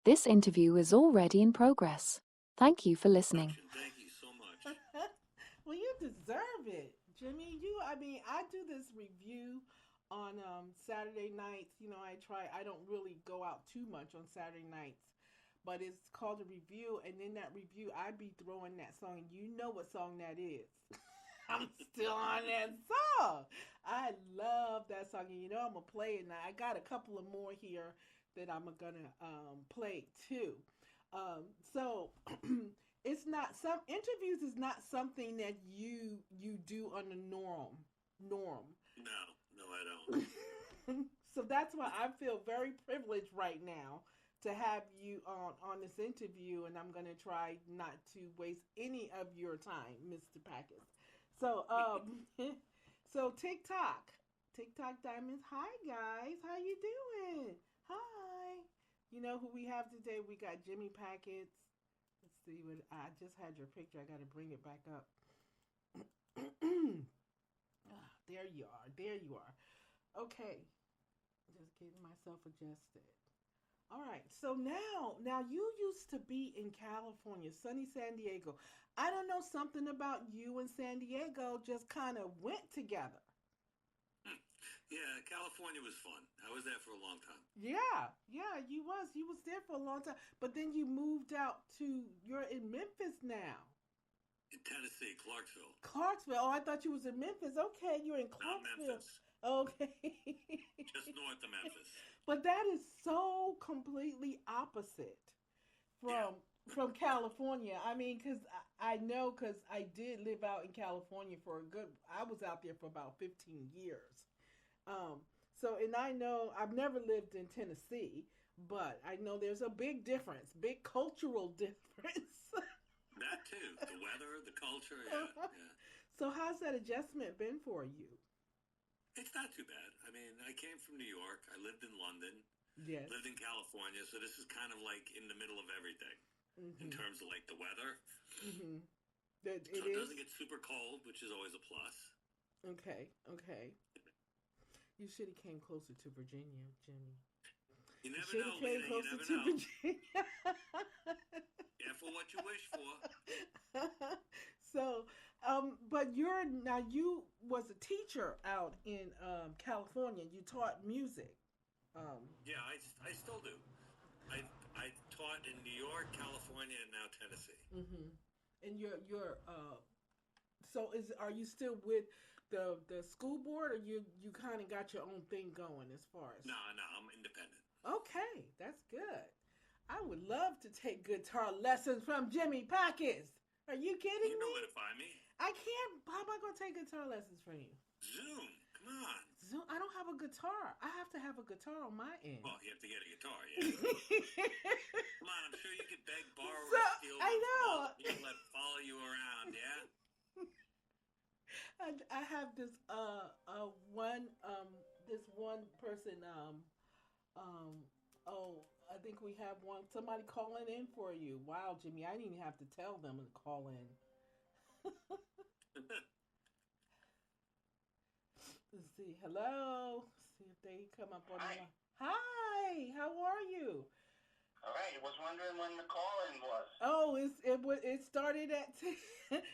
This interview is already in progress. Thank you for listening. Thank you so much. Well, you deserve it, Jimmy. I do this review on Saturday nights. I don't really go out too much on Saturday nights, but it's called a review, and in that review, I be throwing that song, and you know what song that is. I'm still on that song. I love that song, and I'm gonna play it. Now I got a couple of more here that I'm gonna play too. So it's not some interviews is not something that you do on the norm. No, no, I don't. So that's why I feel very privileged right now to have you on this interview, and I'm gonna try not to waste any of your time, Mr. Packers. So so TikTok Diamonds. Hi guys, how you doing? Hi. You know who we have today? We got Jimmy Packets. Let's see what I just had your picture. I got to bring it back up. There you are. There you are. Okay. Just getting myself adjusted. All right. So now you used to be in California, sunny San Diego. I don't know, something about you and San Diego just kind of went together. Yeah, California was fun. I was there for a long time. Yeah, you was there for a long time, but then you moved out to you're in Memphis now. In Tennessee, Clarksville. Clarksville. Oh, I thought you was in Memphis. Okay, you're in Not Clarksville. Memphis. Okay. Just north of Memphis. But that is so completely opposite Yeah. from California. I mean, because I know, because I did live out in California for a good. I was out there for about 15 years. Um, so, and I know I've never lived in Tennessee, but I know there's a big difference, big cultural difference. That too. The weather, the culture. Yeah, yeah. So, how's that adjustment been for you? It's not too bad. I mean, I came from New York. I lived in London, Yes. lived in California. So this is kind of like in the middle of everything in Mhm. terms of like the weather. Mhm. That So it it is. doesn't get super cold, which is always a plus. Okay. Okay. You should have came closer to Virginia, Jimmy. You You never should know, have came Lena. You closer never to know. Virginia. Careful what you wish for. So, but you was a teacher out in California. You taught music. Um, Yeah, I still do. I I taught in New York, California, and now Tennessee. hmm And you're so is are you still with the school board, or you kind of got your own thing going as far as No, no, I'm independent. okay, that's good. I would love to take guitar lessons from Jimmy Pockets. Are you kidding You know me? where to find me. I can't. How am I going to take guitar lessons from you? Zoom. Come on. Zoom. I don't have a guitar. I have to have a guitar on my end. Well, you have to get a guitar, yeah. Come on, I'm sure you could beg, borrow, So or steal I one from all the know. people that follow you around, yeah? I have this one this one person um oh, I think we have one somebody calling in for you. Wow, Jimmy, I didn't even have to tell them to call in. Let's see. Hello. See if they come up on the Hi. line. Hi. How are you? All right. I was wondering when the call-in was. Oh, it started at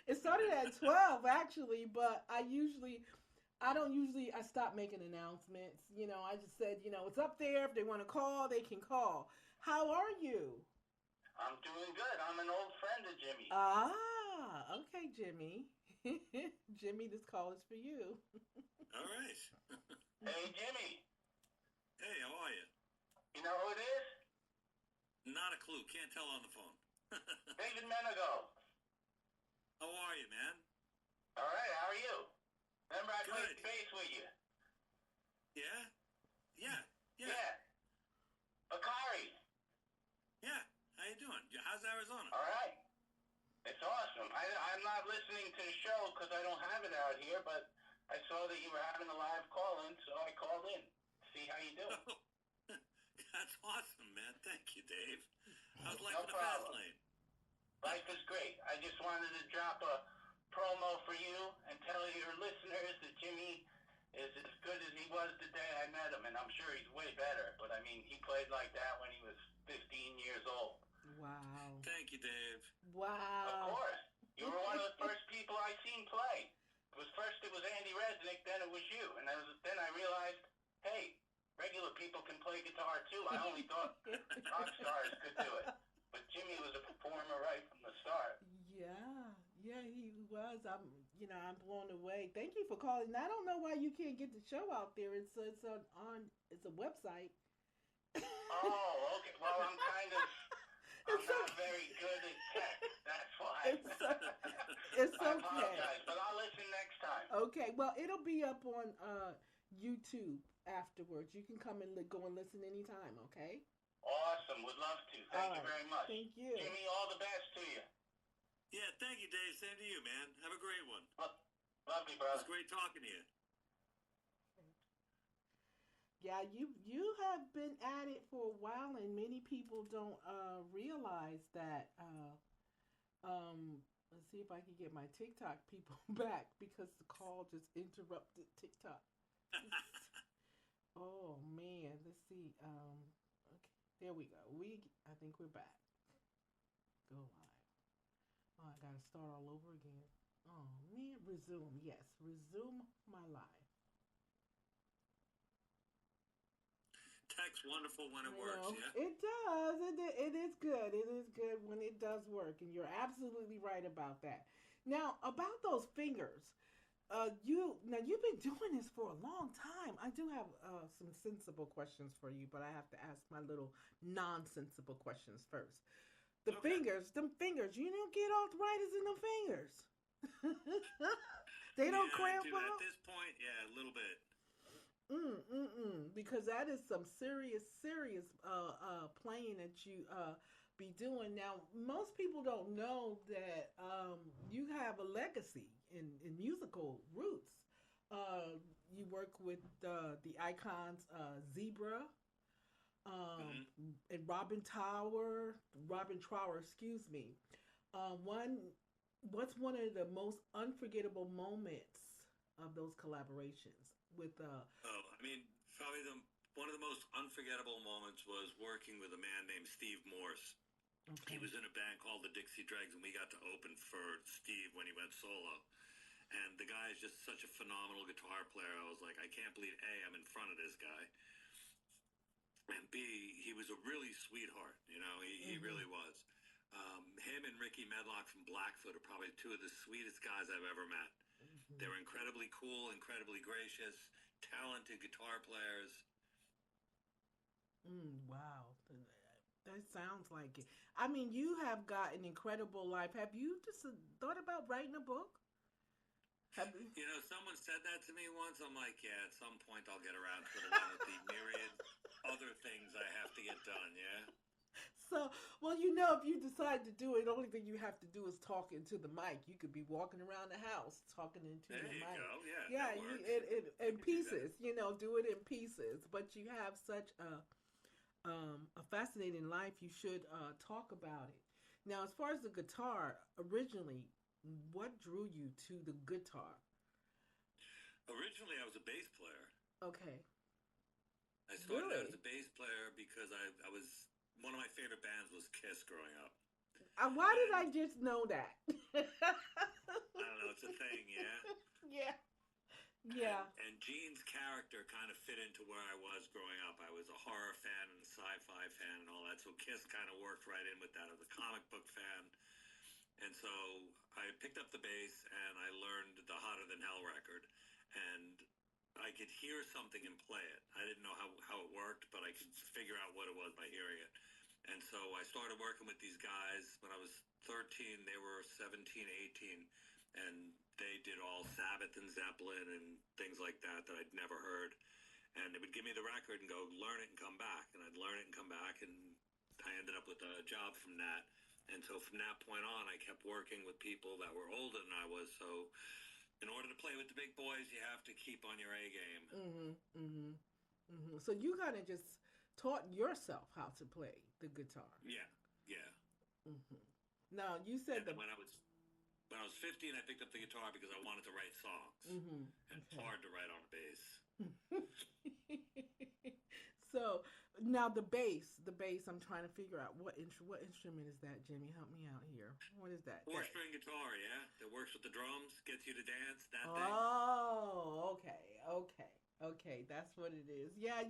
it started at 12 actually, but I don't usually I stop making announcements. I just said, it's up there. If they want to call, they can call. How are you? I'm doing good. I'm an old friend of Jimmy's. Ah, okay, Jimmy. Jimmy, this call is for you. All right. Hey, Jimmy. Hey, how are you? You know who it is? Not a clue. Can't tell on the phone. David Menego. How are you, man? All right. How are you? Remember I played Good. bass with you? Yeah? Yeah. Yeah. Yeah. Bakari. Yeah. How you doing? How's Arizona? All right. It's awesome. I'm not listening to the show because I don't have it out here, but I saw that you were having a live call-in, so I called in. See how you doing. Oh, that's awesome, man. Thank you, Dave. How's life No in the fast problem. lane? Life is great. I just wanted to drop a promo for you and tell your listeners that Jimmy is as good as he was the day I met him, and I'm sure he's way better. But I mean, he played like that when he was 15 years you, Dave. Of Wow. course. You were one of the first people I seen play. First it was Andy Resnick, then it was you. And then I realized, hey, regular people can play guitar too. I only thought rock stars could do it. But Jimmy was a performer right from the start. Yeah, yeah, he was. I'm blown away. Thank you for calling. I don't know why you can't get the show out there. It's a website. Oh, okay. Well, I'm It's not okay. very good at tech. That's why. It's it's I okay. apologize, but I'll listen next time. Okay. Well, it'll be up on YouTube afterwards. You can come and go and listen anytime. Okay. Awesome. Would love to. All Thank you right. very much. Thank you. Jimmy, all the best to you. Yeah, thank you, Dave. Same to you, man. Have a great one. Love you, It brother. was great talking to you. Yeah, you have been at it for a while, and many people don't realize that. Let's see if I can get my TikTok people back because the call just interrupted TikTok. Oh man, let's see. Okay, there we go. I think we're back. Go live. Oh, I gotta start all over again. Oh man, resume. Yes, resume my live. Tech's wonderful when it I works, know. yeah? It does. It is good. It is good when it does work, and you're absolutely right about that. Now, about those fingers, you've been doing this for a long time. I do have some sensible questions for you, but I have to ask my little nonsensible questions first. Okay. Them fingers, you don't get arthritis in the fingers. They don't Yeah, cramp dude, at up. this point, yeah, a little bit. Because that is some serious playing that you be doing. Now, most people don't know that you have a legacy in musical roots. You work with the icons Zebra Hmm. and Robin Trower, excuse me. One, what's one of the most unforgettable moments of those collaborations with Oh, I mean, probably one of the most unforgettable moments was working with a man named Steve Morse. He Okay. was in a band called the Dixie Dregs, and we got to open for Steve when he went solo. And the guy is just such a phenomenal guitar player. I was like, I can't believe A, I'm in front of this guy, and B, he was a really sweetheart. You know, he Mm-hmm. really was. Him and Ricky Medlock from Blackfoot are probably two of the sweetest guys I've ever met. They Mm-hmm. were incredibly cool, incredibly gracious, talented guitar players. Wow. That sounds like it. I mean, you have got an incredible life. Have you just thought about writing a book? Have you? You know, someone said that to me once. I'm like, yeah, at some point I'll get around to it, along with the myriad other things I have to get done. Yeah. So, well, if you decide to do it, the only thing you have to do is talk into the mic. You could be walking around the house talking into There the you mic. go. Yeah, Yeah, that works. I in could do that. pieces. Do it in pieces. But you have such a fascinating life. You should talk about it. Now, as far as the guitar, originally, what drew you to the guitar? Originally, I was a bass player. Okay, I started out as really? a bass player because I was one of my favorite bands was Kiss growing up, Why did and I just know that? I don't know, it's a thing, yeah. Yeah, And yeah. and Gene's character kind of fit into where I was growing up. I was a horror fan and a sci-fi fan and all that, so Kiss kind of worked right in with that. I was a comic book fan, and so I picked up the bass and I learned the Hotter Than Hell record, and I could hear something and play it. I didn't know how it worked, but I could figure out what it was by hearing it. And so I started working with these guys when I was 13. They were 17, 18, and they did all Sabbath and Zeppelin and things like that I'd never heard. And they would give me the record and go, learn it and come back. And I'd learn it and come back, and I ended up with a job from that. And so from that point on, I kept working with people that were older than I was. So in order to play with the big boys, you have to keep on your A game. Mhm, mhm, mhm. So you kind of just taught yourself how to play the guitar. Yeah, yeah. Mhm. Now you And said then the. when I was 15, I picked up the guitar because I wanted to write songs, Mhm. and it's Okay. hard to write on a bass. So, Now the bass, I'm trying to figure out what instrument is that, Jimmy? Help me out here. What is that? Four-string guitar, yeah, that works with the drums, gets you to dance. That thing. Oh, okay. That's what it is. Yeah,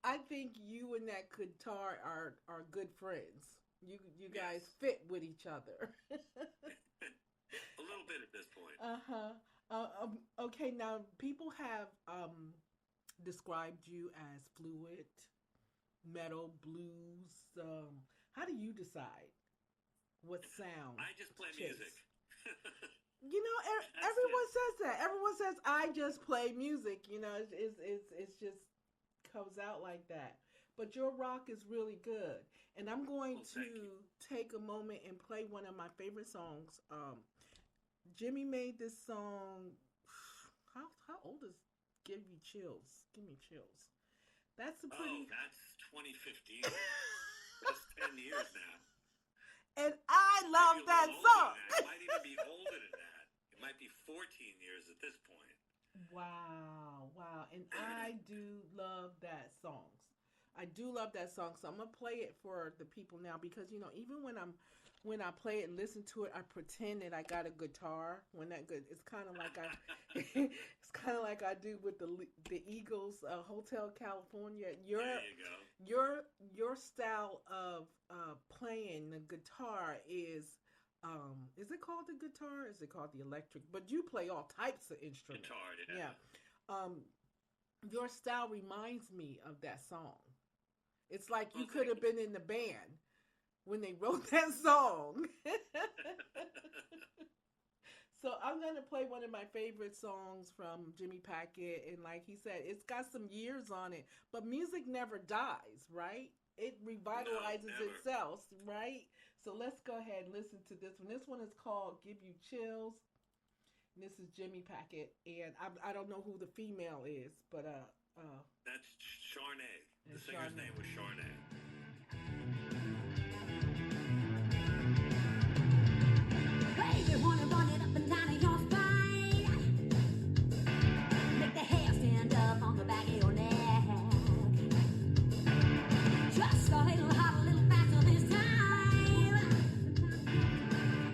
I think you and that guitar are good friends. You guys Yes. fit with each other. A little bit at this point. Uh-huh. Okay, now people have described you as fluid, metal, blues. How do you decide what sound I just play to chase? music. You know, That's everyone it. says that. Everyone says I just play music. You know, it's just comes out like that. But your rock is really good, and I'm going Well, to thank you. take a moment and play one of my favorite songs. Jimmy made this song. How old is Give You Chills? Give me chills. That's a Oh, pretty. that's 2015. That's 10 years now. And I love Maybe a that little older song. than that. It might even be older than that. It might be 14 years at this point. Wow. And I do love that song. I do love that song. So I'm gonna play it for the people now because even when I play it and listen to it, I pretend that I got a guitar. When that good, it's kind of like it's kind of like I do with the Eagles, Hotel California. There you go. Your style of playing the guitar is it called the guitar? Is it called the electric? But you play all types of instruments. Guitar, Yeah. Your style reminds me of that song. It's like you could have been in the band when they wrote that song. So I'm going to play one of my favorite songs from Jimmy Packett. And like he said, it's got some years on it. But music never dies, right? It revitalizes No, never. itself, right? So let's go ahead and listen to this one. This one is called Give You Chills. And this is Jimmy Packett. And I don't know who the female is, but That's Charnay. The It's singer's Charnay. name was Charnay. Baby, wanna run it up and down in your spine. Make the hair stand up on the back of your neck. Just a little hot, a little faster this time.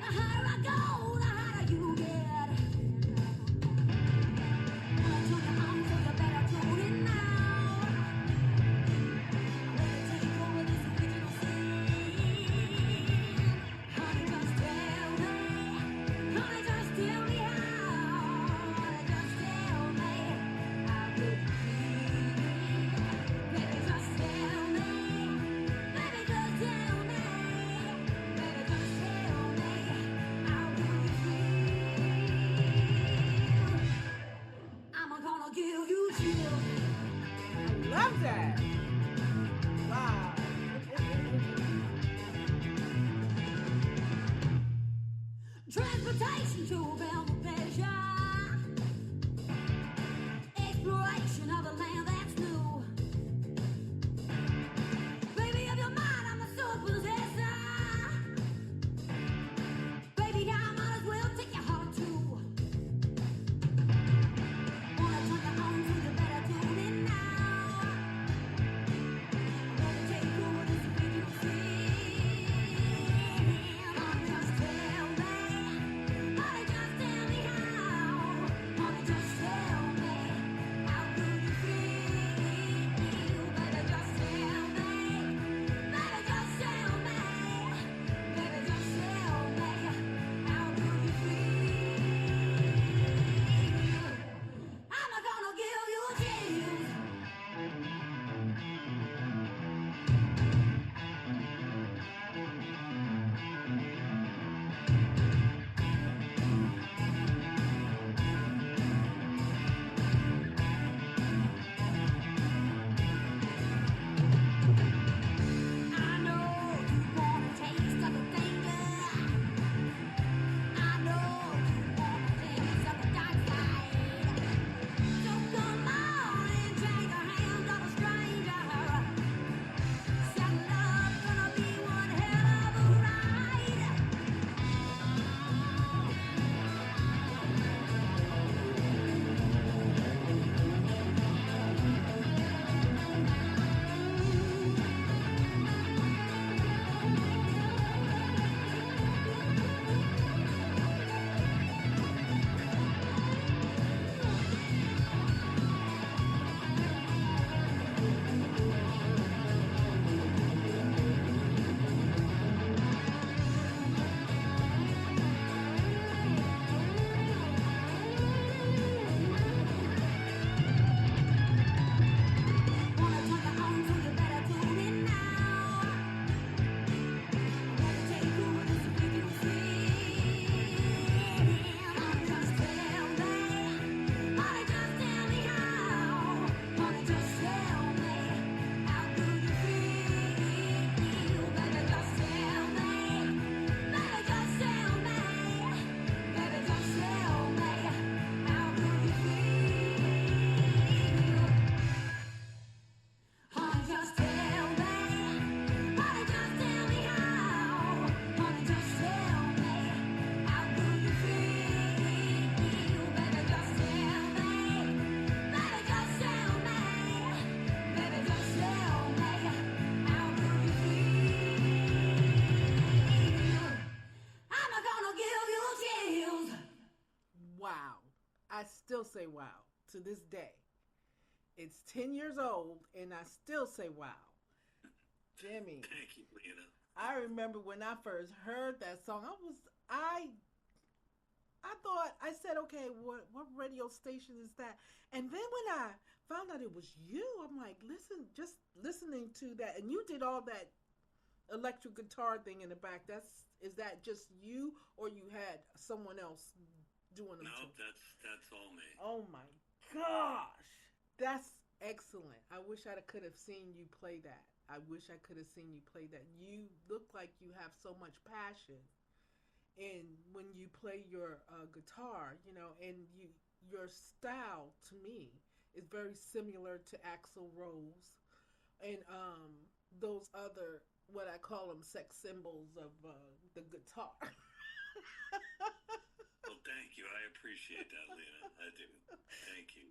The higher I go, the hotter you get. Wanna turn you on, so you better tune in now. I'm ready to take over this original scene. Honey, just tell me. Honey, just tell me how. Honey, just tell me how could you feel? Baby, just tell me. Baby, just tell me. Baby, just tell me how could you feel? I'm gonna give you chills. love that. Wow. Transportation to a realm of pleasure. Exploration of a land that's new. Baby, of your mind, I'm a soul possessor. Baby, I might as well take your heart too. Wanna turn you on, so you better tune in now. I'm ready to take over this original scene. Honey, just tell me. Honey, just tell me still say wow to this day. It's 10 years old, and I still say wow. Jimmy, Thank you, Lena. I remember when I first heard that song, I I thought I said, okay, what radio station is that? And then when I found out it was you, I'm like, listen, just listening to that, and you did all that electric guitar thing in the back. Is that just you, or you had someone else doing them No, too? that's all me. Oh my gosh, that's excellent. I wish I could have seen you play that. I wish I could have seen you play that. You look like you have so much passion, and when you play your guitar, and your style to me is very similar to Axl Rose and those other what I call them sex symbols of the guitar. Well, thank you. I appreciate that, Lena. I do. Thank you.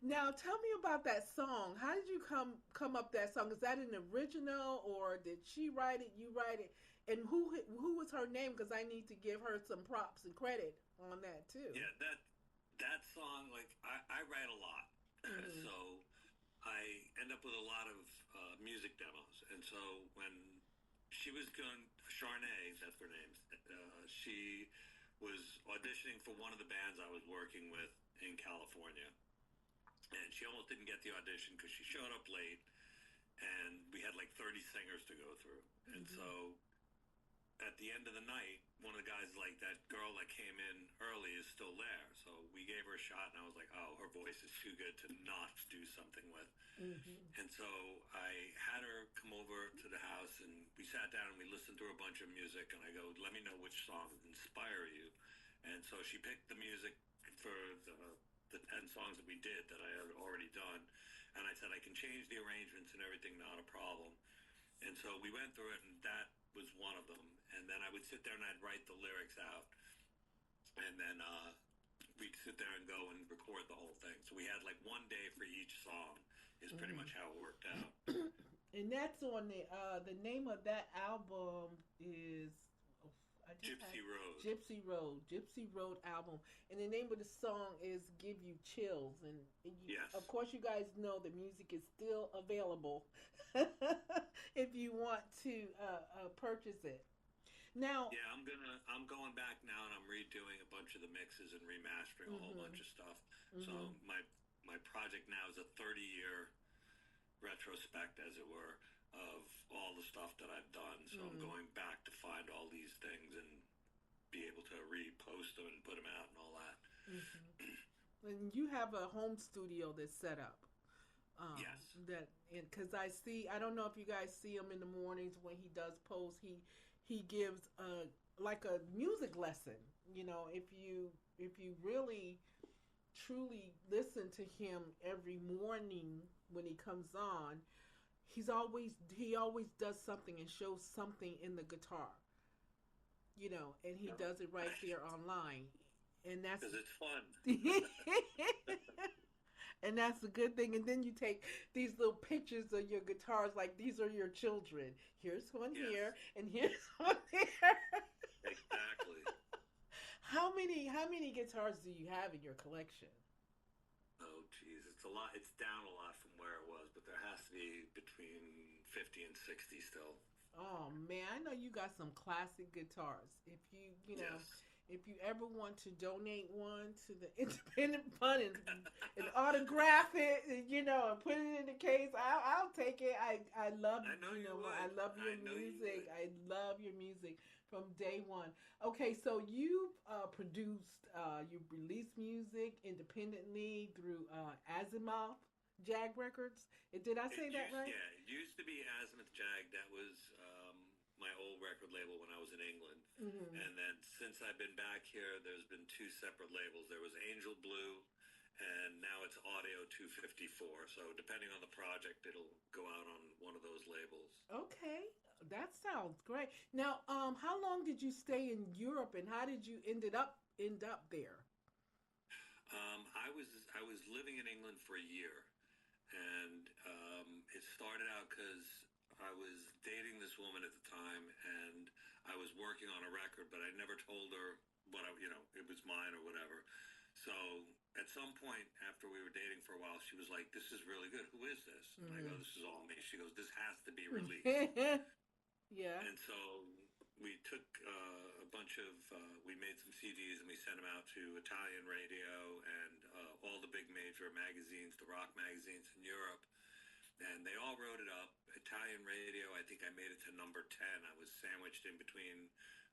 Now, tell me about that song. How did you come up that song? Is that an original, or did she write it? You write it, and who was her name? Because I need to give her some props and credit on that too. Yeah, that song, like I write a lot, Mhm. so I end up with a lot of music demos. And so when she was going, Charnay, that's her name, she was auditioning for one of the bands I was working with in California, and she almost didn't get the audition because she showed up late, and we had like 30 singers to go through. And Mhm. so at the end of the night, one of the guys, like, that girl that came in early is still there. So we gave her a shot, and I was like, oh, her voice is too good to not do something with. Mhm. And so I had her come over to the house, and we sat down and we listened through a bunch of music, and I go, let me know which songs inspire you. And so she picked the music for the 10 songs that we did that I had already done. And I said, I can change the arrangements and everything, not a problem. And so we went through it, and that was one of them. And then I would sit there and I'd write the lyrics out. And then we'd sit there and go and record the whole thing. So we had like one day for each song is pretty Mhm. much how it worked out. And that's on the name of that album is oh, I just had Gypsy Road. Gypsy Road album, and the name of the song is "Give You Chills." And Yes. of course, you guys know the music is still available if you want to purchase it. Now, Yeah, I'm going back now and I'm redoing a bunch of the mixes and remastering a whole mhm, bunch of stuff. So mhm, my project now is a 30-year retrospect, as it were, of all the stuff that I've done. So I'm mhm, going back to find all these things and be able to repost them and put them out and all that. mhm. And you have a home studio that's set up. Yes. That because I don't know if you guys see him in the mornings when he does post. He gives like a music lesson. If you really truly listen to him every morning when he comes on, he always does something and shows something in the guitar. And he does it right there online, and that's Because it's fun. and that's a good thing. And then you take these little pictures of your guitars, like these are your children. Here's one Yes. here, and here's one here. Exactly. How many guitars do you have in your collection? Oh, geez, it's a lot. It's down a lot from where it was, but there has to be between 50 and 60 still. Oh man, I know you got some classic guitars. Yes. If you ever want to donate one to the independent fund and autograph it, and put it in the case, I'll take it. I love I know you I would. love your I know you music. would. I love your music from day one. Okay, so you've produced, you released music independently through Azimuth Jag Records. Did I say that right? Yeah, it used to be Azimuth Jag. That was my old record label when I was in England. Mm-hmm. And then since I've been back here, there's been two separate labels. There was Angel Blue, and now it's Audio 254. So depending on the project, it'll go out on one of those labels. Okay, that sounds great. Now, how long did you stay in Europe, and how did you end up there? I was living in England for a year, and it started out because I was dating this woman at the time, and I was working on a record, but I never told her it was mine or whatever. So at some point after we were dating for a while, she was like, "This is really good. Who is this?" And I go, "This is all me." She goes, "This has to be released." Yeah. And so we took a bunch of, we made some CDs and we sent them out to Italian radio and all the big major magazines, the rock magazines in Europe. And they all wrote it up. Italian radio, I think I made it to number 10. I was sandwiched in between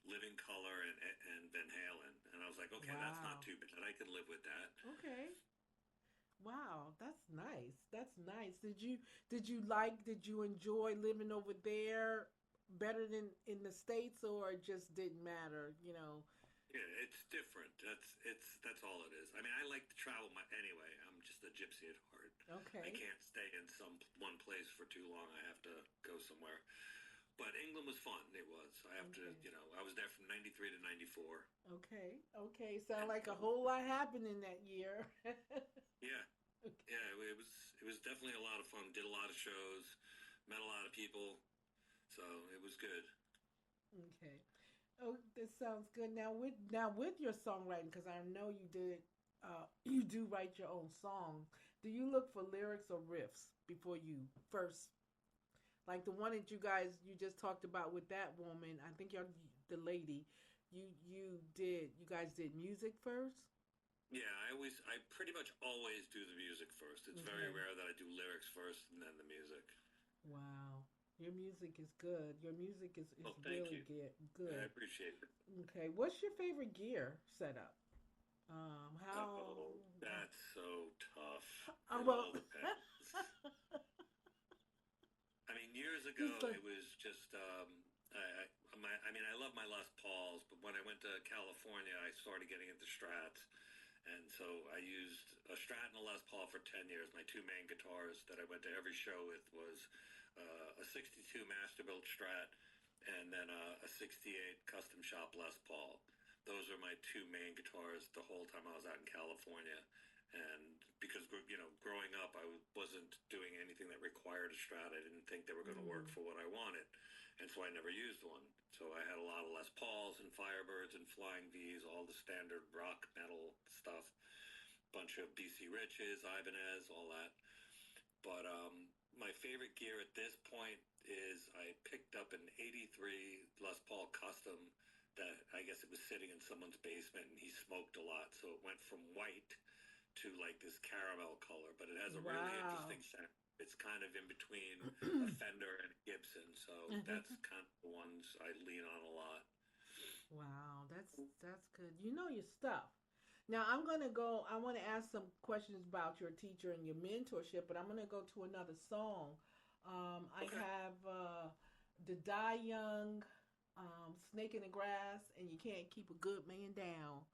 Living Color and Van Halen. And I was like, okay, that's Wow. not too bad. I could live with that. Okay. Wow, that's nice. That's nice. Did you enjoy living over there better than in the States, or it just didn't matter, you know? Yeah, it's different. That's all it is. I mean, I like to travel anyway. I'm just a gypsy at heart. I Okay. can't stay in one place for too long. I have to go somewhere. But England was fun. It was. I have to, Okay. I was there from 93 to 94. Okay. Okay. Sound And like a whole lot happened in that year. yeah, Okay. yeah, it was definitely a lot of fun. Did a lot of shows, met a lot of people. So it was good. Okay. Oh, this sounds good. Now with your songwriting, because I know you did, you do write your own song. Do you look for lyrics or riffs before you first, like the one that you just talked about with that woman? I think you're the lady. You guys did music first. Yeah, I pretty much always do the music first. It's very Okay. rare that I do lyrics first and then the music. Wow. Your music is good. Your music is Well, thank really you. good. I Good. appreciate it. Okay. What's your favorite gear setup? How? Oh, that's so tough. It Well. all depends. I mean, years ago, He's like, it was just, I mean, I love my Les Pauls, but when I went to California, I started getting into Strats. And so I used a Strat and a Les Paul for 10 years. My two main guitars that I went to every show with was a 62 Masterbuilt Strat and then a 68 Custom Shop Les Paul. Those are my two main guitars the whole time I was out in California. And because, growing up, I wasn't doing anything that required a Strat. I didn't think they were going to work for what I wanted. And so I never used one. So I had a lot of Les Pauls and Firebirds and Flying V's, all the standard rock metal stuff. Bunch of BC Riches, Ibanez, all that. But my favorite gear at this point is I picked up an 83 Les Paul Custom that I guess it was sitting in someone's basement and he smoked a lot. So it went from white to like this caramel color, but it has a really wow. interesting sound. It's kind of in between a Fender and a Gibson, so that's kind of the ones I lean on a lot. Wow, that's good. You know your stuff. Now I'm gonna go. I want to ask some questions about your teacher and your mentorship, but I'm gonna go to another song. I Okay. have the Die Young, Snake in the Grass, and You Can't Keep a Good Man Down.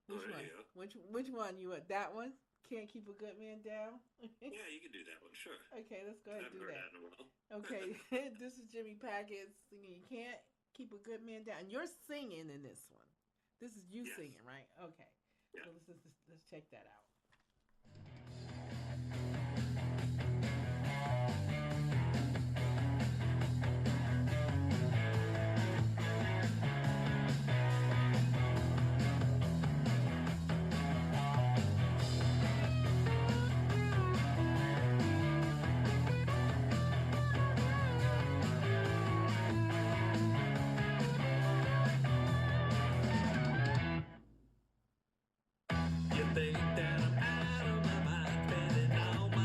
Which There one? you go. Which one you at? That one? Can't Keep a Good Man Down? Yeah, you can do that one, sure. Okay, let's go I ahead and haven't do heard that. that in a while. Okay, this is Jimmy Packett singing You Can't Keep a Good Man Down. You're singing in this one. This is you Yes. singing, right? Okay. Yeah. So let's check that out. You think that I'm out of my mind, spending all my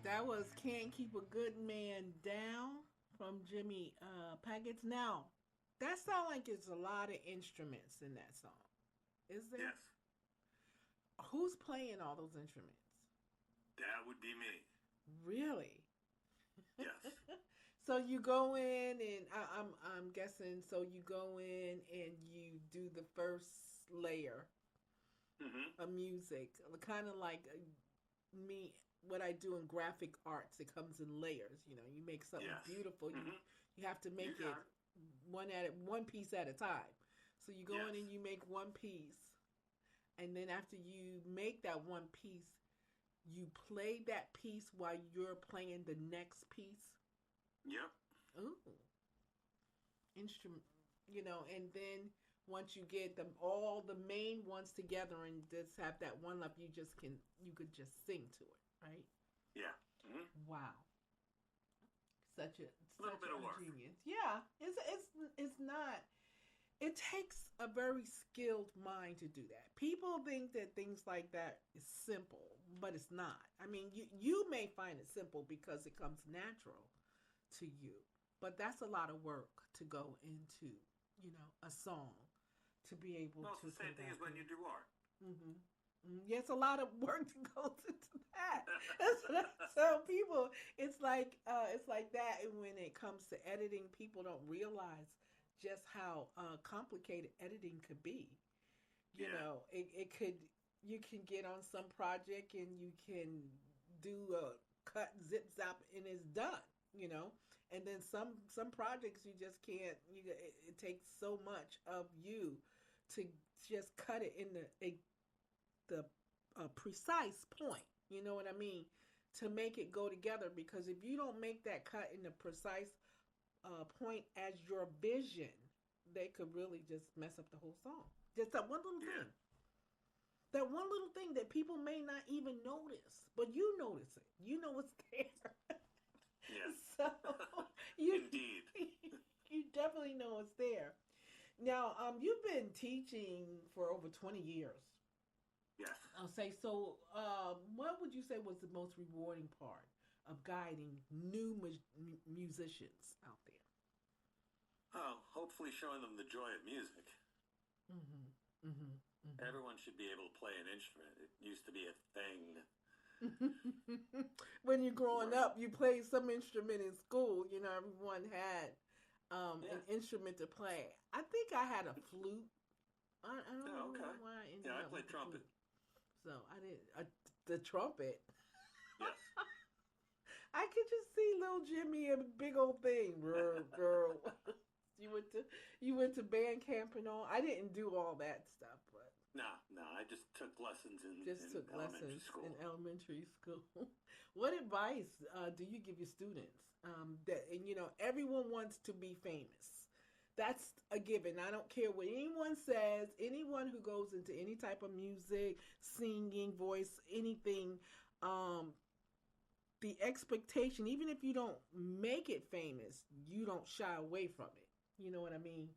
That was "Can't Keep a Good Man Down" from Jimmy Packets. Now, that sounds like it's a lot of instruments in that song. Is there? Yes, Who's playing all those instruments? that would be me. Really? Yes. So you go in and I'm guessing. So you go in and you do the first layer Mm-hmm. of music, kind of like me what I do in graphic arts. It comes in layers. You know, you make something Yes. beautiful. You Mm-hmm. you have to You make it got it. one piece at a time. So you go in Yes. and you make one piece, and then after you make that one piece, you play that piece while you're playing the next piece. Yep. Ooh, instrument, and then once you get them all the main ones together and just have that one left, you could just sing to it, right? Yeah. Mm-hmm. Wow, such a Little such bit of work. genius. Yeah, it's not. It takes a very skilled mind to do that. People think that things like that is simple, but it's not. I mean, you may find it simple because it comes natural to you, but that's a lot of work to go into, a song to be able Well, to it's the same thing as when you do art. Mm-hmm. Yeah, it's a lot of work to go into that. That's what I tell people. It's like that, and when it comes to editing, people don't realize just how complicated editing could be. Yeah. It could you can get on some project and you can do a cut zip zap and it's done. And then some projects you just can't. It takes so much of you to just cut it in the precise point. You know what I mean? To make it go together, because if you don't make that cut in the precise point as your vision, they could really just mess up the whole song. Just that one little Yeah. thing. That one little thing that people may not even notice, but you notice it. You know it's there. Yes. So you Indeed. you definitely know it's there. Now, you've been teaching for over 20 years. Yes. I'll say so. What would you say was the most rewarding part of guiding new musicians out there? Oh, hopefully showing them the joy of music. Mm-hmm. Mm-hmm. Everyone should be able to play an instrument. It used to be a thing. Mm-hmm. When you're growing up, you played some instrument in school. Everyone had Yeah. an instrument to play. I think I had a flute. I don't Oh, know okay. why I ended Yeah, I up played with the trumpet. flute. So I didn't. The trumpet. Yes. I could just see little Jimmy, a big old thing, girl. You went to band camp and all. I didn't do all that stuff, but No, I just took lessons in took elementary lessons school. in elementary school. What advice do you give your students? Everyone wants to be famous. That's a given. I don't care what anyone says. Anyone who goes into any type of music, singing, voice, anything, the expectation, even if you don't make it famous, you don't shy away from it. You know what I mean?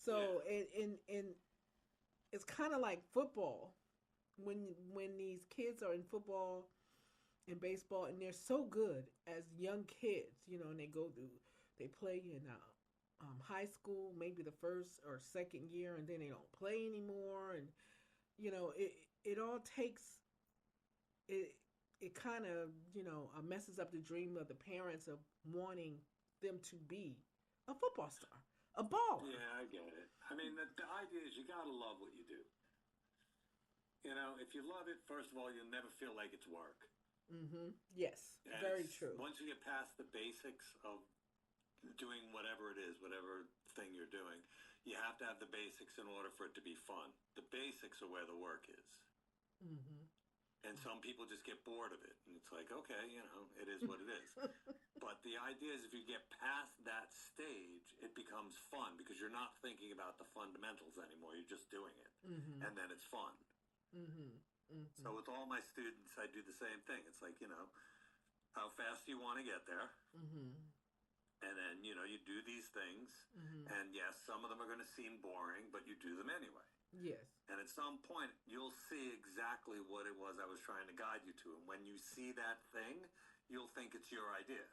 So, and it's kind of like football. When these kids are in football and baseball, and they're so good as young kids, and they play in high school, maybe the first or second year, and then they don't play anymore, and it all takes it. It kind of messes up the dream of the parents of wanting them to be a football star, a baller. Yeah, I get it. I mean, the idea is you gotta love what you do. If you love it, first of all, you'll never feel like it's work. Mm-hmm. Yes, And very true. Once you get past the basics of doing whatever it is, whatever thing you're doing, you have to have the basics in order for it to be fun. The basics are where the work is. Mm-hmm. And some people just get bored of it. And it's like, okay, it is what it is. But the idea is if you get past that stage, it becomes fun because you're not thinking about the fundamentals anymore. You're just doing it. Mm-hmm. And then it's fun. Mm-hmm. Mm-hmm. So with all my students, I do the same thing. It's like, how fast do you want to get there? Mm-hmm. And then, you do these things. Mm-hmm. And yes, some of them are going to seem boring, but you do them anyway. Yes. And at some point, you'll see exactly what it was I was trying to guide you to. And when you see that thing, you'll think it's your idea.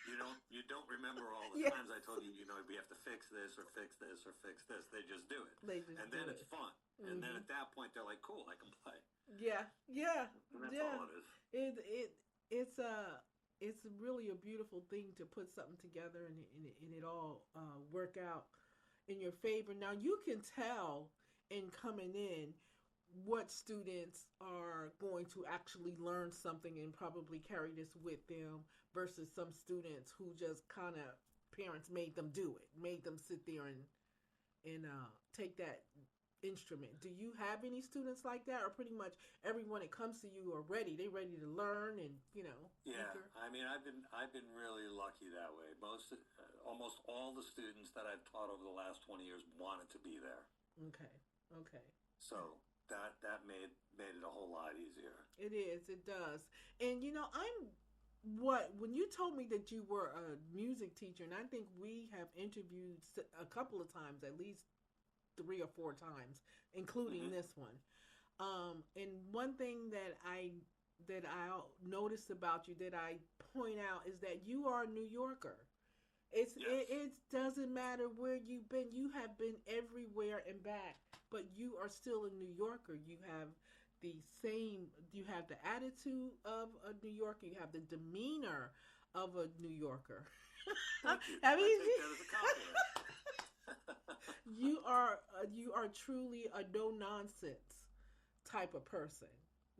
You don't remember all the Yes. times I told you, we have to fix this or fix this or fix this. They just do it. They just and do then it. it's fun. And then at that point, they're like, cool, I can play. Yeah, yeah, And that's yeah. all it is. It's really a beautiful thing to put something together and it all work out in your favor. Now you can tell in coming in what students are going to actually learn something and probably carry this with them versus some students who just kind of parents made them do it, made them sit there and take that instrument. Do you have any students like that, or pretty much everyone that comes to you are ready? They ready to learn and Yeah, eager? I mean, I've been really lucky that way. Almost all the students that I've taught over the last 20 years wanted to be there. Okay. So that made it a whole lot easier. It is. It does. And when you told me that you were a music teacher, and I think we have interviewed a couple of times, at least 3 or 4 times, including this one. And one thing that I noticed about you, that I point out, is that you are a New Yorker. It doesn't matter where you've been. You have been everywhere and back, but you are still a New Yorker. You have the attitude of a New Yorker. You have the demeanor of a New Yorker. Thank you. I mean, I take that as a compliment. you are truly a no nonsense type of person.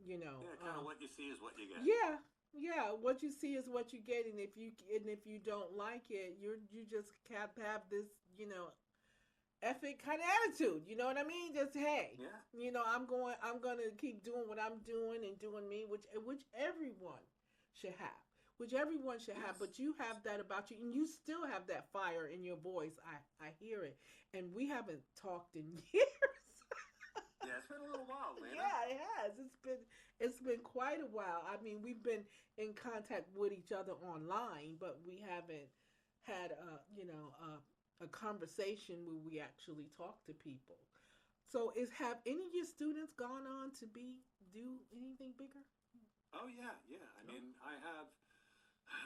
Yeah, kind of what you see is what you get. Yeah. What you see is what you get, and if you don't like it, you just can't have this effing kind of attitude. You know what I mean? Just hey, I'm gonna keep doing what I'm doing and doing me, which everyone should have. Which everyone should have, but you have that about you, and you still have that fire in your voice. I hear it, and we haven't talked in years. Yeah, it's been a little while, man. Yeah, it has. It's been quite a while. I mean, we've been in contact with each other online, but we haven't had a conversation where we actually talk to people. So, have any of your students gone on to do anything bigger? Oh yeah. I mean, I have.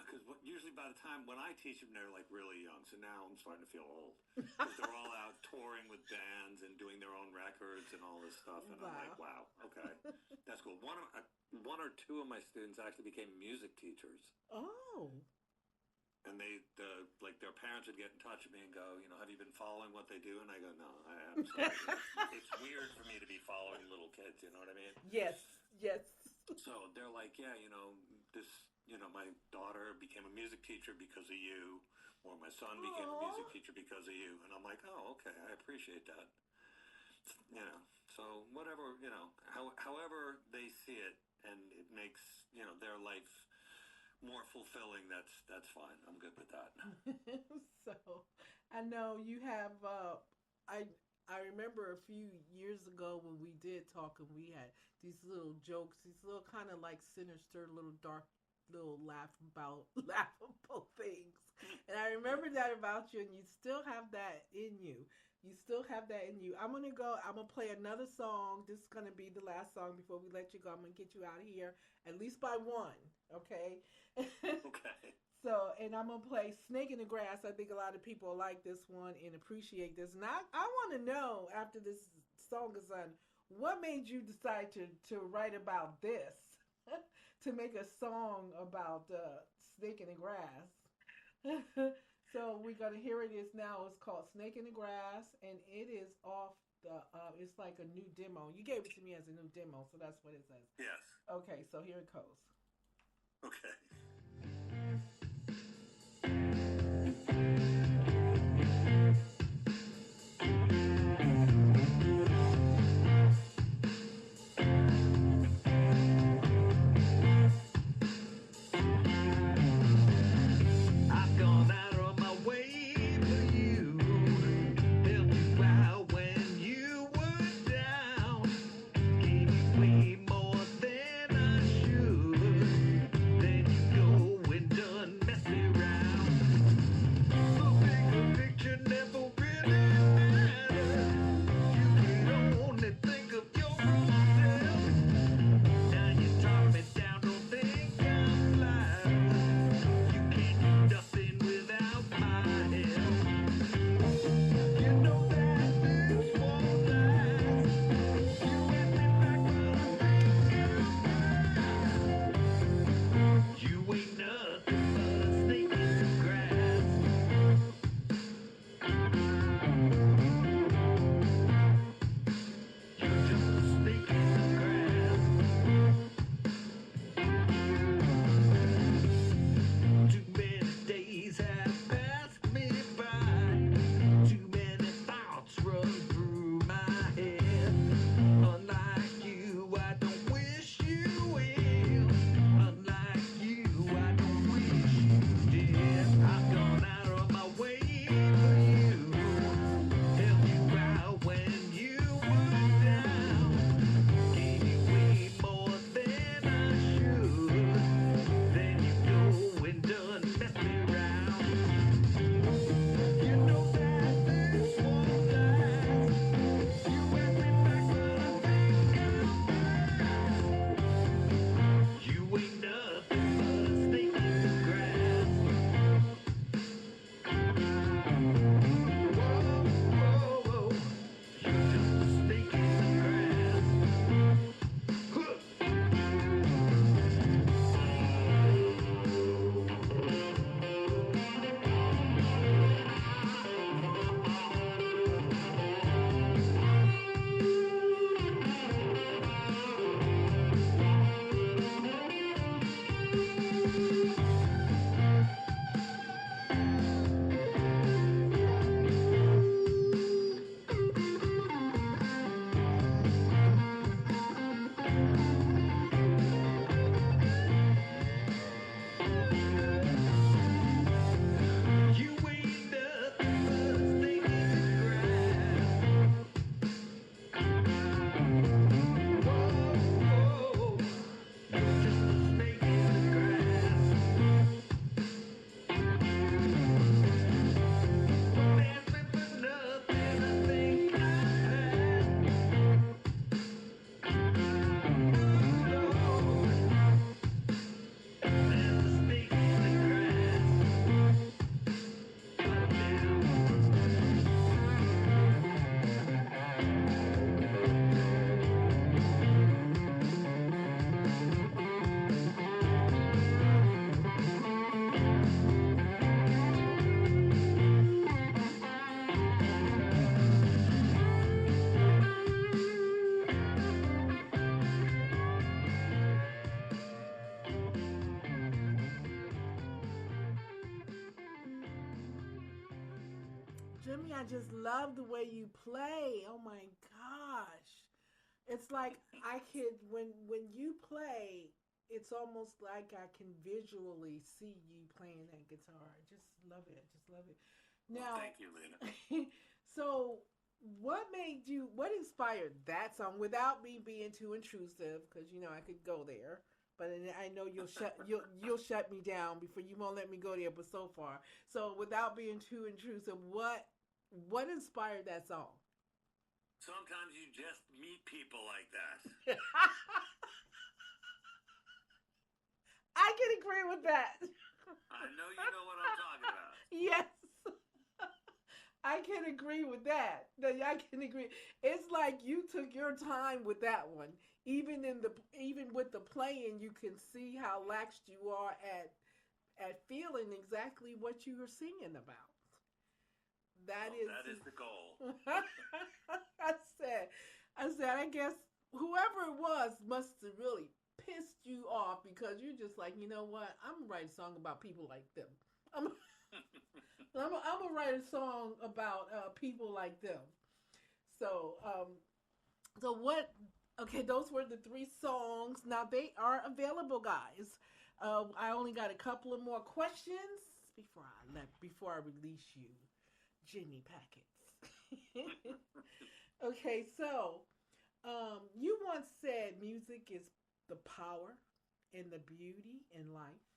Because usually by the time when I teach them, they're like really young. So now I'm starting to feel old. Because they're all out touring with bands and doing their own records and all this stuff. And I'm like, wow, okay, that's cool. One or two of my students actually became music teachers. Oh. And their parents would get in touch with me and go, have you been following what they do? And I go, no, I haven't. It's weird for me to be following little kids. You know what I mean? Yes. So they're like, yeah, this. My daughter became a music teacher because of you, or my son became a music teacher because of you. And I'm like, oh, okay, I appreciate that. So whatever, however they see it, and it makes, their life more fulfilling, that's fine. I'm good with that. So I know you have, I remember a few years ago when we did talk, and we had these little jokes, these little kind of like sinister, little dark, little laughable things. And I remember that about you, and you still have that in you. I'm going to play another song. This is going to be the last song before we let you go. I'm going to get you out of here, at least by one, okay? Okay. So, and I'm going to play Snake in the Grass. I think a lot of people like this one and appreciate this. And I want to know, after this song is done, what made you decide to write about this? To make a song about Snake in the Grass. So we're going to hear it now. It's called Snake in the Grass, and it is off it's like a new demo. You gave it to me as a new demo, so that's what it says. Yes. Okay, so here it goes. Okay. Way more than I should. Then you go and Jimmy, I just love the way you play. Oh my gosh. It's like I could when you play, it's almost like I can visually see you playing that guitar. I just love it. Just love it. Well, Now, thank you, Lena. so what made you what inspired that song without me being too intrusive because you know I could go there, but I know you'll shut me down before you won't let me go there, but so far. So without being too intrusive, what inspired that song? Sometimes you just meet people like that. I can agree with that. I know you know what I'm talking about. Yes. I can agree with that. I can agree. It's like you took your time with that one. Even with the playing, you can see how laxed you are at feeling exactly what you were singing about. That is the goal. I said, I guess whoever it was must have really pissed you off because you're just like, you know what? I'm gonna write a song about people like them. I'm, I'm gonna write a song about people like them. So, so what? Okay, those were the three songs. Now they are available, guys. I only got a couple of more questions before I release you, Jimmy Packets. Okay, so you once said music is the power and the beauty in life.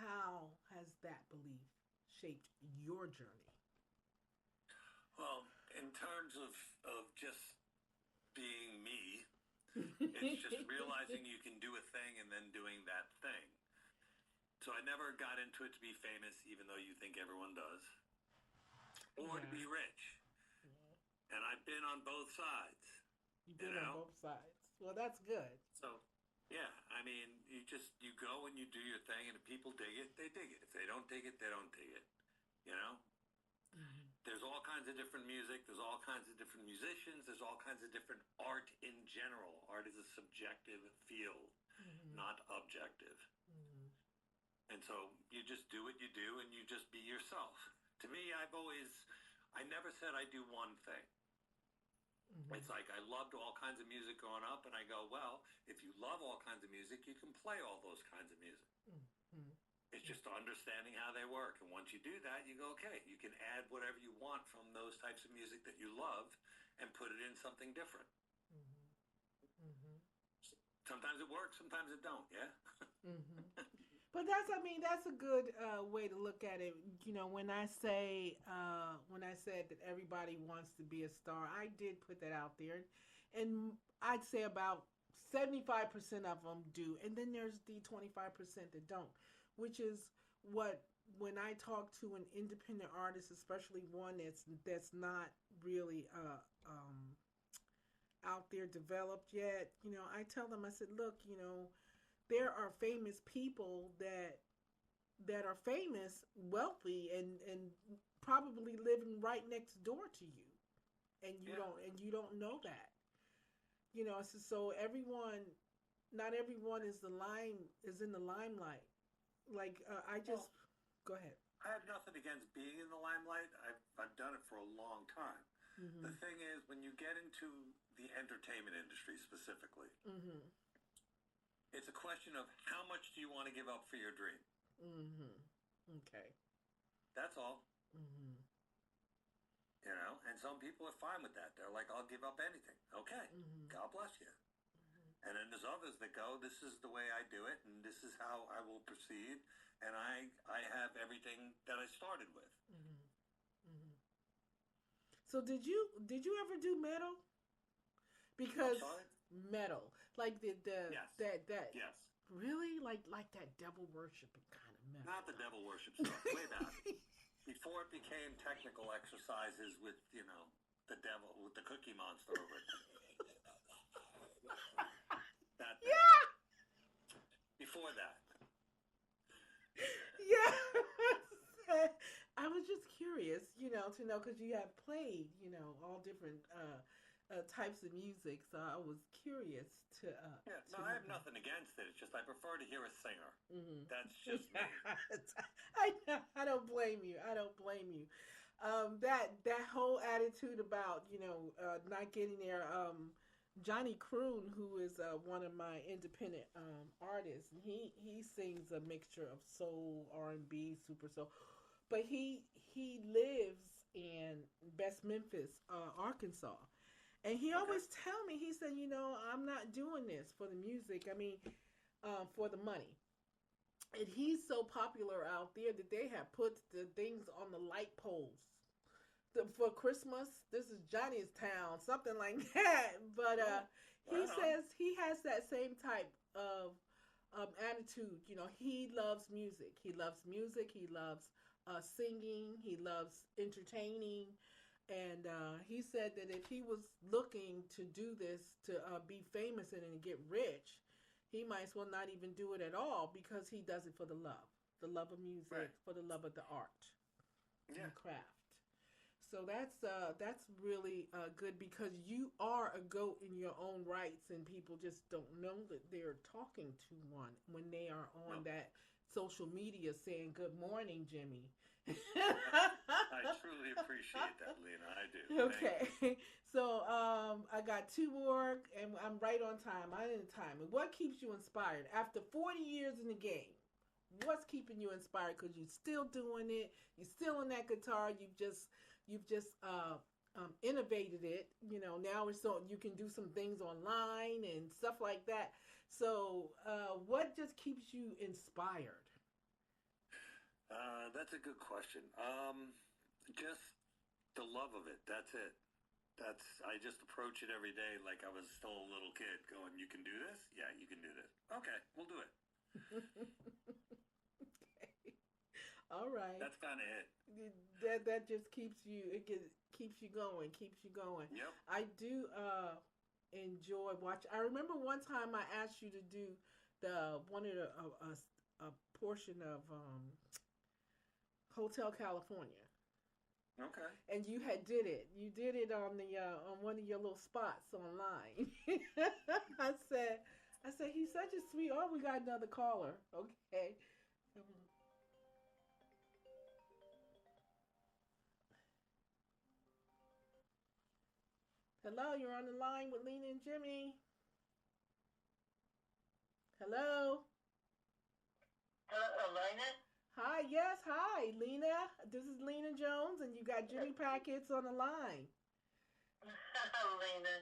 How has that belief shaped your journey? Well, in terms of just being me, it's just realizing you can do a thing and then doing that thing. So I never got into it to be famous, even though you think everyone does, or to Yeah. be rich. And I've been on both sides. You've You been on know? both sides. Well, that's good. So, yeah, I mean, you go and you do your thing, and if people dig it, they dig it. If they don't dig it, they don't dig it. You know? Mm-hmm. There's all kinds of different music. There's all kinds of different musicians. There's all kinds of different art in general. Art is a subjective field, Mm-hmm. not objective. Mm-hmm. And so you just do what you do and you just be yourself. To me, I never said I do one thing. Mm-hmm. It's like I loved all kinds of music growing up, and I go, well, if you love all kinds of music, you can play all those kinds of music. Mm-hmm. It's just understanding how they work. And once you do that, you go, okay, you can add whatever you want from those types of music that you love and put it in something different. Mm-hmm. Mm-hmm. Sometimes it works, sometimes it don't, yeah? Mm-hmm. But that's a good way to look at it. You know, when I said that everybody wants to be a star, I did put that out there, and I'd say about 75% of them do, and then there's the 25% that don't, which is what when I talk to an independent artist, especially one that's not really out there developed yet. You know, I tell them, I said, look, you know, there are famous people that are famous, wealthy, and probably living right next door to you, and you don't know that. You know, so everyone, not everyone is in the limelight. Like I just go ahead. I have nothing against being in the limelight. I've done it for a long time. Mm-hmm. The thing is, when you get into the entertainment industry specifically, Mm-hmm. it's a question of how much do you want to give up for your dream? Mm-hmm. Okay. That's all. Mm-hmm. You know, and some people are fine with that. They're like, I'll give up anything. Okay, Mm-hmm. God bless you. And then there's others that go, this is the way I do it, and this is how I will proceed, and I have everything that I started with. Mm-hmm. Mm-hmm. So did you ever do metal? Because I'm sorry? metal, like the Yes. that Yes. really like that devil worshiping kind of metal. Not the devil worship stuff. Way back. Before it became technical exercises with, you know, the devil, with the Cookie Monster over it. That thing. Yeah. Before that. Yeah. I was just curious, you know, to know because you have played, you know, all different types of music, so I was curious to. Yeah, to no, I have know. nothing against it. It's just I prefer to hear a singer. Mm-hmm. That's just me. I don't blame you. I don't blame you. That whole attitude about not getting there. Johnny Croon, who is one of my independent artists, and he sings a mixture of soul, R&B, super soul, but he lives in Best Memphis, Arkansas, and he Okay. always tell me, he said, I'm not doing this for the music. I mean, for the money. And he's so popular out there that they have put the things on the light poles for Christmas. This is Johnny's town, something like that. But he Right on. says he has that same type of attitude. He loves music. He loves music. He loves singing. He loves entertaining. And he said that if he was looking to do this to be famous and get rich, he might as well not even do it at all because he does it for the love of music, Right. for the love of the art and Yeah. the craft. So that's really good because you are a goat in your own rights, and people just don't know that they're talking to one when they are on No. that social media saying "Good morning, Jimmy." I truly appreciate that, Lena. I do. Thank you. Okay, so I got two more, and I'm right on time. I'm in time. And what keeps you inspired after 40 years in the game? What's keeping you inspired? Because you're still doing it. You're still on that guitar. You've just innovated it. Now it's so you can do some things online and stuff like that. So what just keeps you inspired? That's a good question. Just the love of it. That's it. I just approach it every day like I was still a little kid going, you can do this? Yeah, you can do this. Okay, we'll do it. Okay. All right. That's kind of it. That just keeps keeps you going, keeps you going. Yep. I do enjoy watch. I remember one time I asked you to do the one of the a portion of Hotel California, Okay. and you did it. You did it on the on one of your little spots online. I said he's such a sweet. Oh, we got another caller. Okay. Hello, you're on the line with Lena and Jimmy. Hello. Hello, Elena? Hi, yes, hi, Lena. This is Lena Jones, and you got Jimmy Packets on the line. Lena.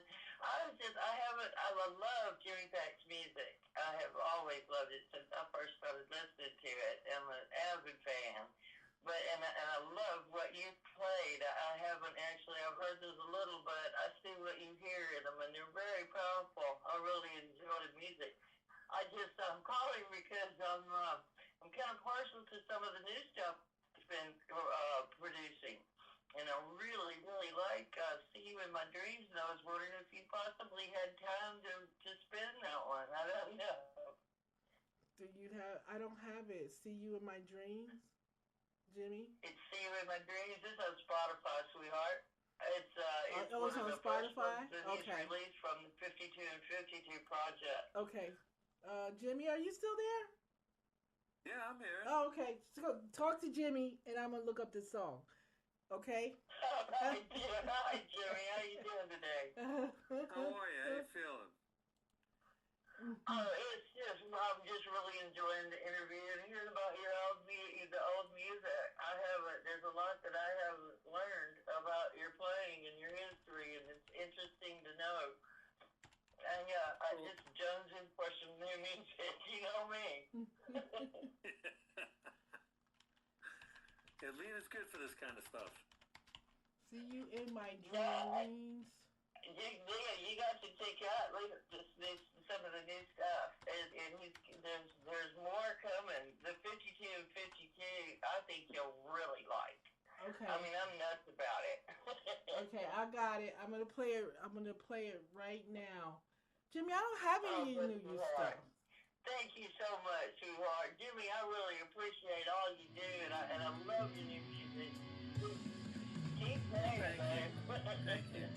I love Jimmy Pack's music. I have always loved it since I first started listening to it. I'm an avid fan. And I love what you played. I haven't actually, I've heard this a little, but I see what you hear in them, and they're very powerful. I really enjoy the music. I'm calling because I'm kind of partial to some of the new stuff it's been producing. And I really, really like See You in My Dreams, and I was wondering if you possibly had time to spin that one. I don't know. I don't have it. See You in My Dreams, Jimmy? It's See You in My Dreams. It's on Spotify, sweetheart. It's it's one on of the first Spotify? ones that he's Okay. released from the 52 and 52 project. Okay. Jimmy, are you still there? Yeah, I'm here. Oh, okay. So talk to Jimmy, and I'm going to look up this song. Okay? Hi, Jimmy. How you doing today? How are you? How you feeling? It's just, I'm just really enjoying the interview and hearing about the old music. There's a lot that I have learned about your playing and your history, and it's interesting to know. And yeah, I just jones in for some new music, you know me. Yeah, Lena's good for this kind of stuff. See You in My Yeah. Dreams. You got to check out some of the new stuff, and there's more coming. The 52 and 52, I think you'll really like. Okay. I mean, I'm nuts about it. Okay, I got it. I'm gonna play it. I'm gonna play it right now. Jimmy, I don't have any Oh, new sweetheart. stuff. Thank you so much, sweetheart. Jimmy, I really appreciate all you do, and I love your new music. Keep playing, Thank man. you. Thank you.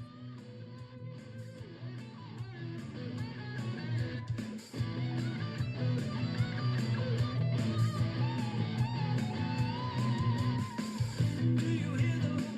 Do you hear the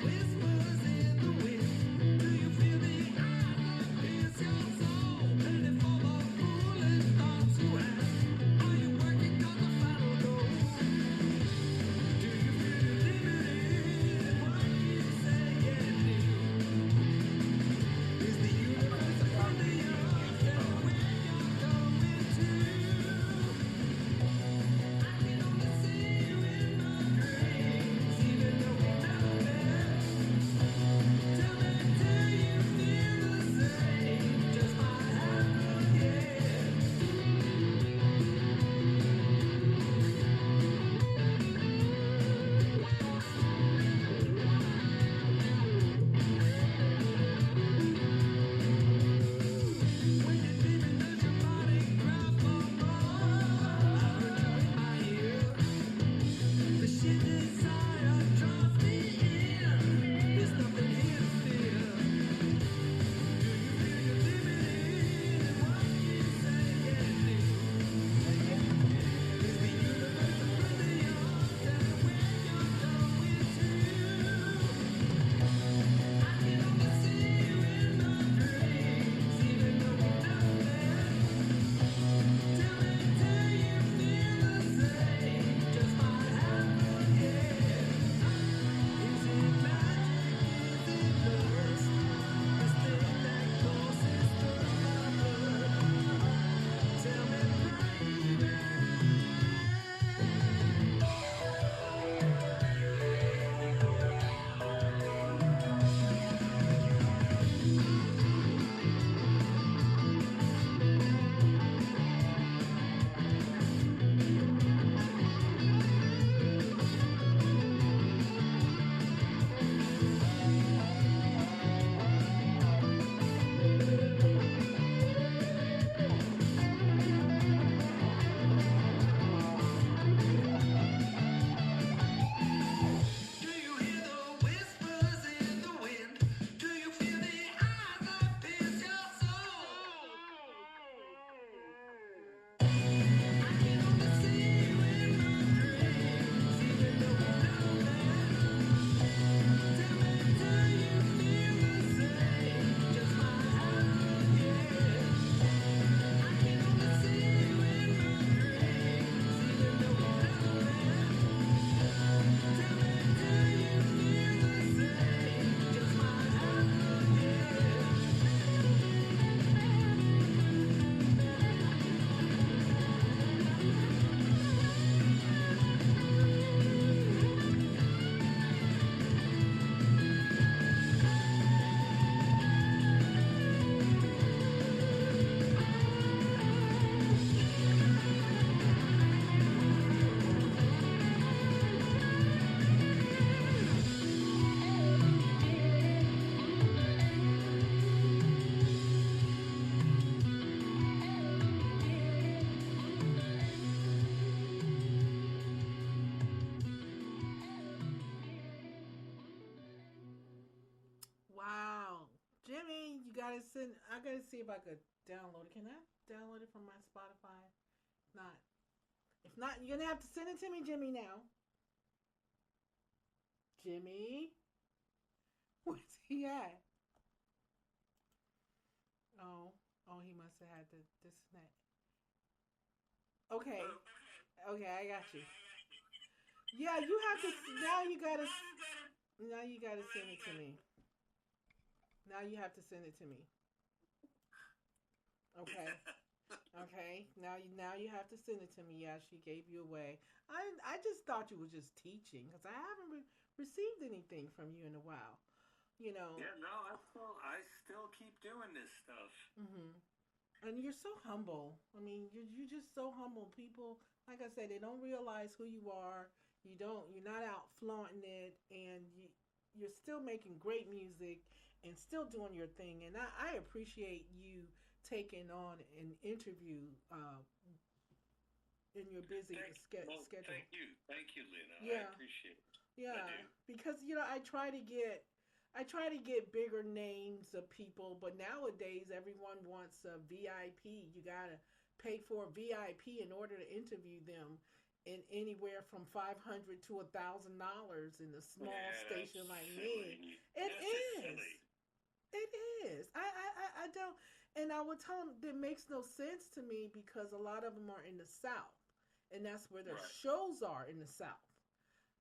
gotta send. I gotta see if I could download it. Can I download it from my Spotify? Not. If not, you're gonna have to send it to me, Jimmy. Now, Jimmy, where's he at? Oh, oh, he must have had to disconnect. Okay, okay, I got you. Yeah, you have to. Now you gotta. Now you gotta send it to me. Now you have to send it to me. Okay. Okay. Now you have to send it to me. Yeah, she gave you away. I just thought you were just teaching because I haven't received anything from you in a while. You know. Yeah, no, I still keep doing this stuff. Mhm. And you're so humble. I mean, you're just so humble. People, like I said, they don't realize who you are. You don't. You're not out flaunting it, and you're still making great music and still doing your thing. And I appreciate you taking on an interview in your busy schedule. Thank you, Lena. Yeah, I appreciate it. yeah. I do. Because I try to get bigger names of people, but nowadays everyone wants a VIP. You gotta pay for a VIP in order to interview them, in anywhere from $500 to $1,000 in a small Yeah, station that's like me. silly. It That's just is. silly. It is. I don't, and I would tell them that makes no sense to me because a lot of them are in the South, and that's where their Right. shows are in the South.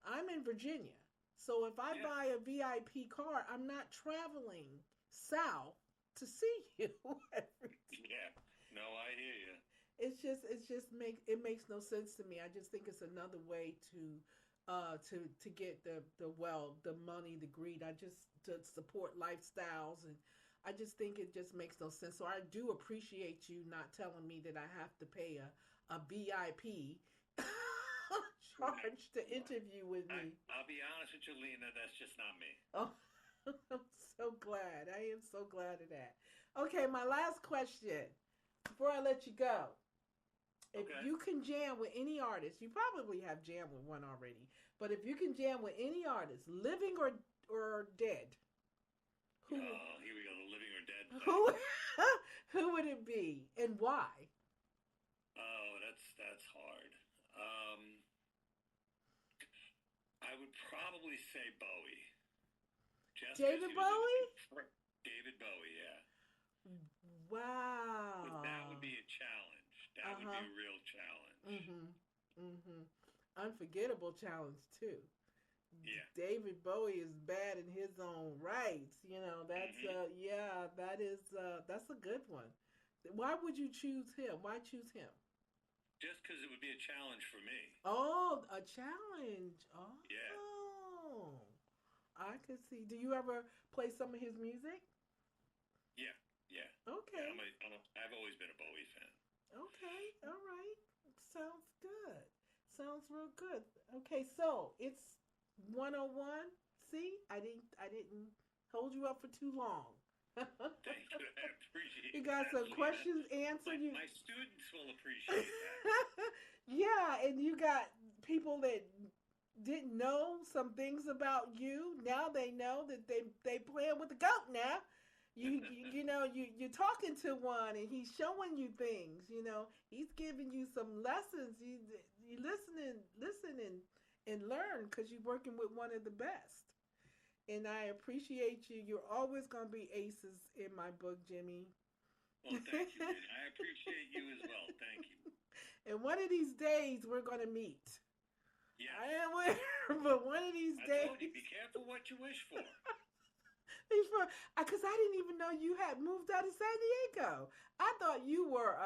I'm in Virginia, so if I Yeah. buy a VIP car, I'm not traveling south to see you every. Yeah. No, I hear you. It makes no sense to me. I just think it's another way to get the money, the greed. I just to support lifestyles, and I just think it just makes no sense. So I do appreciate you not telling me that I have to pay a VIP charge to interview with me. I'll be honest with you, Lena. That's just not me. Oh, I'm so glad. I am so glad of that. Okay, my last question before I let you go. If Okay. you can jam with any artist, you probably have jammed with one already, but if you can jam with any artist, living or dead, who Oh, here we go. The living or dead thing. who who would it be and why? Oh, that's hard. I would probably say Bowie. Just 'cause David he was Bowie? David Bowie, yeah. Wow. That would be a challenge. That would be Uh-huh. a real challenge. Mhm. Mhm. Unforgettable challenge too. Yeah. David Bowie is bad in his own rights. You know, that's yeah, that's a good one. Why would you choose him? Why choose him? Just because it would be a challenge for me. Oh, a challenge. Yeah. Oh. I could see. Do you ever play some of his music? Yeah. Yeah. Okay. I've always been a Bowie fan. Okay. All right. Sounds good. Sounds real good. Okay, so it's 101. See? I didn't hold you up for too long. Thank you. I appreciate You got that, some Lena. questions answered. My students will appreciate that. Yeah, and you got people that didn't know some things about you. Now they know that they playing with the goat now. You're talking to one and he's showing you things. He's giving you some lessons. You listen and learn because you're working with one of the best. And I appreciate you. You're always gonna be aces in my book, Jimmy. Well, thank you, Lena. I appreciate you as well. Thank you. And one of these days we're gonna meet. Yes. I am aware, but one of these I days. told you, be careful what you wish for. Because I didn't even know you had moved out of San Diego. I thought you were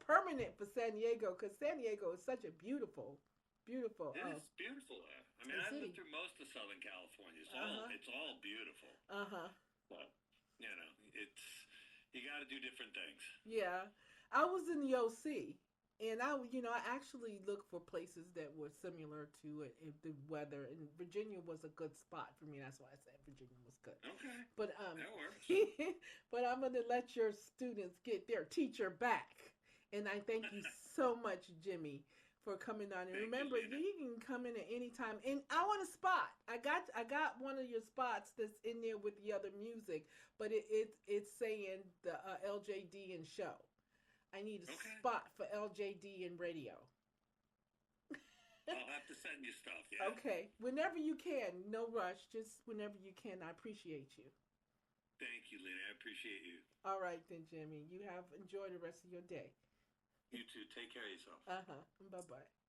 permanent for San Diego because San Diego is such a beautiful. It is beautiful there. I mean, I've city. lived through most of Southern California. Uh-huh. It's all beautiful. But you got to do different things. Yeah, I was in the OC, and I actually looked for places that were similar to it, the weather. And Virginia was a good spot for me. That's why I said Virginia was good. Okay. But That works. but I'm gonna let your students get their teacher back, and I thank you so much, Jimmy, for coming on. And Thank you, remember, Lena. you can come in at any time. And I want a spot. I got one of your spots that's in there with the other music, but it's saying the LJD and show. I need a Okay. spot for LJD and radio. I'll have to send you stuff. Yeah. Okay, whenever you can. No rush. Just whenever you can. I appreciate you. Thank you, Lena. I appreciate you. All right then, Jimmy. You have enjoy the rest of your day. You too. Take care of yourself. Bye bye.